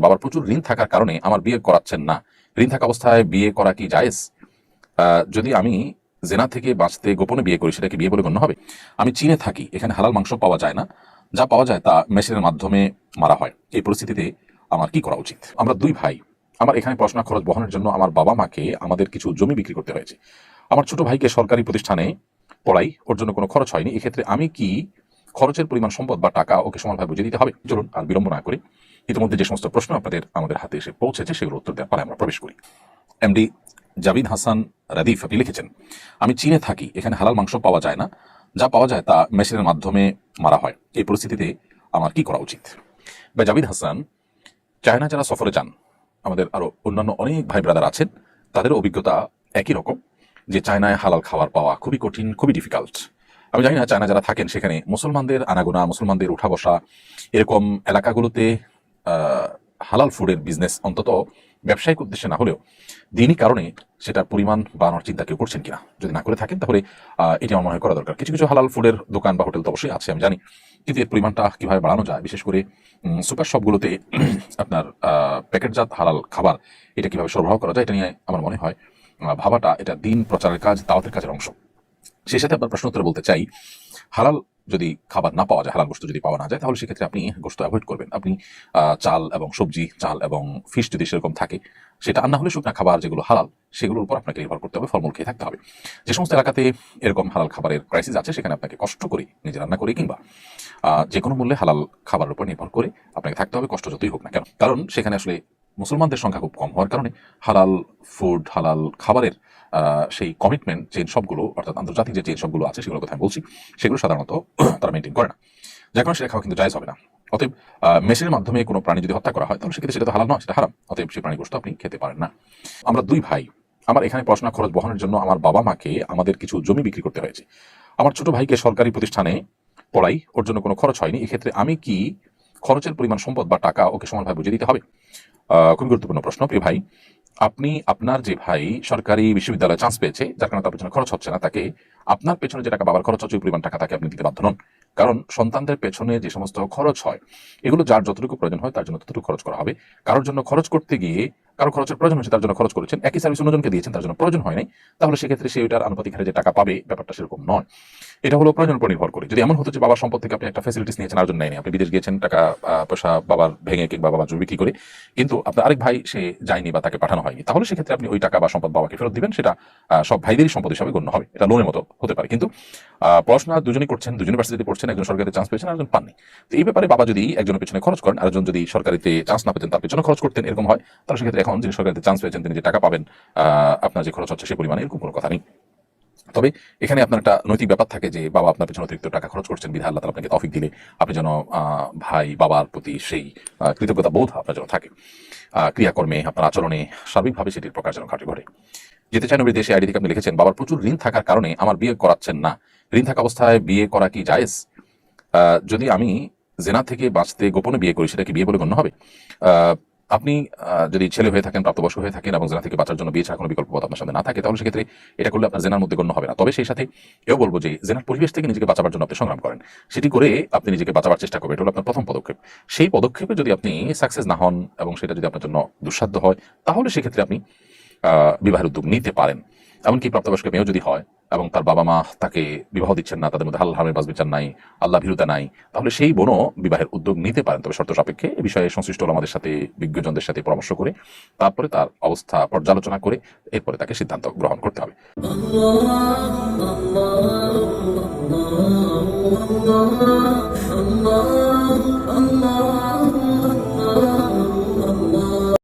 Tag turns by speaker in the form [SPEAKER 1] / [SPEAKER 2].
[SPEAKER 1] বাবার প্রচুর ঋণ থাকার কারণে আমার বিয়ে করাচ্ছেন না। ঋণ থাকা অবস্থায় বিয়ে করা কি জায়েজ? যদি আমি জেনা থেকে বাঁচতে গোপনে বিয়ে করি সেটা কি বিয়ে বলে গণ্য হবে? আমি চীনে থাকি, এখানে হালাল মাংস পাওয়া যায় না, যা পাওয়া যায় তা মেশিনের মাধ্যমে মারা হয়। এই পরিস্থিতিতে আমার কি করা উচিত? আমরা দুই ভাই, আমার এখানে পড়াশোনা খরচ বহনের জন্য আমার বাবা মাকে আমাদের কিছু জমি বিক্রি করতে হয়েছে। আমার ছোট ভাইকে সরকারি প্রতিষ্ঠানে পড়াই, ওর জন্য কোনো খরচ হয়নি। এক্ষেত্রে আমি কি খরচের পরিমাণ সম্পদ বা টাকা ওকে সমানভাবে বুঝিয়ে দিতে হবে? চলুন আর বিলম্ব না করে ইতিমধ্যে যে সমস্ত প্রশ্ন আমাদের হাতে এসে পৌঁছেছে সেগুলো উত্তর দেওয়ার পরে আমরা প্রবেশ করি। এমডি জাবিদ হাসান রাদিফ আপনি লিখেছেন, আমি চীনে থাকি, এখানে হালাল মাংস পাওয়া যায় না, যা পাওয়া যায় তা মেশিনের মাধ্যমে মারা হয়। এই পরিস্থিতিতে আমার কি করা উচিত? বা জাবিদ হাসান, চায়না যারা সফরে যান, আমাদের আরো অন্যান্য অনেক ভাই ব্রাদার আছেন, তাদের অভিজ্ঞতা একই রকম, যে চায়নায় হালাল খাবার পাওয়া খুবই কঠিন, খুবই ডিফিকাল্ট। আমি জানি না চায়না যারা থাকেন সেখানে মুসলমানদের আনাগোনা, মুসলমানদের উঠা বসা, এরকম এলাকাগুলোতে হালাল ফুডের বিজনেস অন্তত ব্যবসায়িক উদ্দেশ্যে না হলেও দিনই কারণে সেটার পরিমাণ বাড়ানোর চিন্তা কেউ করছেন কিনা। যদি না করে থাকেন তাহলে এটি আমার মনে হয় করা দরকার। কিছু কিছু হালাল ফুডের দোকান বা হোটেল তো অবশ্যই আছে, আমি জানি, কিন্তু এর পরিমাণটা কিভাবে বাড়ানো যায়, বিশেষ করে সুপার শপগুলোতে আপনার প্যাকেটজাত হালাল খাবার এটা কিভাবে সরবরাহ করা যায়, এটা নিয়ে আমার মনে হয় ভাবাটা এটা দিন প্রচারের কাজ, দাওয়াতের কাজের অংশ। সেই সাথে আপনার প্রশ্ন উত্তরে বলতে চাই, হালাল যদি খাবার না পাওয়া যায়, হালাল গোশত যদি পাওয়া না যায়, তাহলে সেক্ষেত্রে আপনি গোশত অ্যাভয়েড করবেন। আপনি চাল এবং সবজি, চাল এবং ফিশ যদি সেরকম থাকে, সেটা আর না হলে শুকনা খাবার যেগুলো হালাল সেগুলোর উপর আপনাকে নির্ভর করতে হবে, ফলমূল খেয়ে থাকতে হবে। যে সমস্ত এলাকাতে এরকম হালাল খাবারের ক্রাইসিস আছে সেখানে আপনাকে কষ্ট করে নিজে রান্না করে কিংবা যে কোনো মূল্যে হালাল খাবারের উপর নির্ভর করে আপনাকে থাকতে হবে, কষ্ট যতই হোক না কেন। কারণ সেখানে আসলে মুসলমানদের সংখ্যা খুব কম হওয়ার কারণে হালাল ফুড, হালাল খাবারের সেই কমিটমেন্ট চেইন সবগুলো, অর্থাৎ আন্তর্জাতিক যে চেইন সবগুলো আছে সেগুলোর কথা আমি বলছি, সেগুলো সাধারণত তারা মেনটেন করে না। যার কারণে সেটা খাওয়া কিন্তু জায়েজ হবে না। অতএব মেশিনের মাধ্যমে কোনো প্রাণী যদি হত্যা করা হয় তাহলে সেক্ষেত্রে সেটা তো হালাল নয়, সেটা হারাম। অতএব সেই প্রাণী গোশত আপনি খেতে পারেন না। আমরা দুই ভাই, আমার এখানে পড়াশোনা খরচ বহনের জন্য আমার বাবা মাকে আমাদের কিছু জমি বিক্রি করতে হয়েছে। আমার ছোট ভাইকে সরকারি প্রতিষ্ঠানে পড়াই, ওর জন্য কোনো খরচ হয়নি। এক্ষেত্রে আমি কি খরচের পরিমাণ সম্পদ বা টাকা ওকে সমানভাবে বুঝিয়ে দিতে হবে? খুবই গুরুত্বপূর্ণ প্রশ্ন। প্রিয় ভাই, আপনি আপনার যে ভাই সরকারি বিশ্ববিদ্যালয়ে চান্স পেয়েছে, যার কারণে তার পেছনে খরচ হচ্ছে না, তাকে আপনার পেছনে যে টাকা বাবার খরচ হচ্ছে ওই পরিমাণ টাকা তাকে আপনি দিতে বাধ্য নন। কারণ সন্তানদের পেছনে যে সমস্ত খরচ হয় এগুলো যার যতটুকু প্রয়োজন হয় তার জন্য ততটুকু খরচ করা হবে। কারোর জন্য খরচ করতে গিয়ে কারো খরচের প্রয়োজন হচ্ছে তার জন্য খরচ করেছেন, একই সার্ভিস অন্যজনকে দিয়েছেন তার জন্য প্রয়োজন হয় নাই, তাহলে সেক্ষেত্রে সে ওইটার আনুপাতিক হারে যে টাকা পাবে ব্যাপারটা সেরকম নয়। এটা হলো প্রয়োজনের উপর নির্ভর করে। যদি এমন হতো যে বাবার সম্পদ থেকে আপনি একটা ফ্যাসিলিটিস নিয়েছেন আর জন্য নেয়নি, আপনি বিদেশ গিয়েছেন টাকা পয়সা বাবার ভেঙে কিংবা বাবার জমি বিক্রি করে, কিন্তু আপনার আরেক ভাই সে যায়নি বা তাকে পাঠানো হয়নি, তাহলে সেক্ষেত্রে আপনি ওই টাকা বা সম্পদ বাবাকে ফেরত দিবেন, সেটা সব ভাইদেরই সম্পদ হিসাবে গণ্য হবে। এটা লোনের মতো হতে পারে। কিন্তু পড়াশোনা দুজনই করছেন, দুজন ইউনিভার্সিটিতে পড়ছেন, একজন সরকারিতে চান্স পেয়েছেন, আরেকজন পাননি। তো এই ব্যাপারে বাবা যদি একজনের পেছনে খরচ করেন, আরেকজন যদি সরকারিতে চান্স না পেতেন তার পেছনে খরচ করতেন, এরকম হয়, তাহলে সেক্ষেত্রে এখন যিনি সরকারিতে চান্স পেয়েছেন তিনি যে টাকা পাবেন আপনার যে খরচ হচ্ছে সে পরিমাণে, এরকম কোনো কথা নেই। তবে এখানে আপনার একটা নৈতিক ব্যাপার থাকে যে বাবা আপনার পেছনে অতিরিক্ত টাকা খরচ করছেন, বিধায় আল্লাহ তাআলা আপনাকে তৌফিক দিলে আপনি যেন ভাই বাবার প্রতি সেই কৃতজ্ঞতা বোধ আপনার যেন থাকে, ক্রিয়াকর্মে আপনার আচরণে সার্বিকভাবে সেটির প্রকাশ যেন ঘটে। যেতে চাই নবীর দেশে আইডি থেকে আপনি লিখেছেন, বাবার প্রচুর ঋণ থাকার কারণে আমার বিয়ে করাচ্ছেন না। ঋণ থাকা অবস্থায় বিয়ে করা কি জায়েজ? যদি আমি জেনা থেকে বাঁচতে গোপনে বিয়ে করি সেটা কি বিয়ে বলে গণ্য হবে? আপনি যদি ছেলে হয়ে থাকেন, প্রাপ্তবয়স্ক হয়ে থাকেন এবং জেনা থেকে বাঁচার জন্য বিয়ে ছাড়া কোনো বিকল্প পথ আপনার সামনে না থাকে, তাহলে সেক্ষেত্রে এটা করলে আপনার জেনার মধ্যে গণ্য হবে না। তবে সেই সাথে এও বলবো যে জেনার পরিবেশ থেকে নিজেকে বাঁচাবার জন্য আপনি সংগ্রাম করেন, সেটি করে আপনি নিজেকে বাঁচাবার চেষ্টা করবেন, এটা হলো আপনার প্রথম পদক্ষেপ। সেই পদক্ষেপে যদি আপনি সাকসেস না হন এবং সেটা যদি আপনার জন্য দুঃসাধ্য হয়, তাহলে সেক্ষেত্রে আপনি বিবাহের উদ্যোগ নিতে পারেন। এমনকি প্রাপ্তবয়স্ক মেয়েও যদি হয় এবং তার বাবা মা তাকে বিবাহ দিচ্ছেন না, তাদের মধ্যে হালাল হারামের বাজ বিচার নাই, আল্লাহ ভীরুতা নাই, তাহলে সেই বোনও বিবাহের উদ্যোগ নিতে পারেন, তবে শর্ত সাপেক্ষে এ বিষয়ে সংশ্লিষ্ট ওলামাদের সাথে, বিজ্ঞজনদের সাথে পরামর্শ করে, তারপরে তার অবস্থা পর্যালোচনা করে এরপরে তাকে সিদ্ধান্ত গ্রহণ করতে হবে।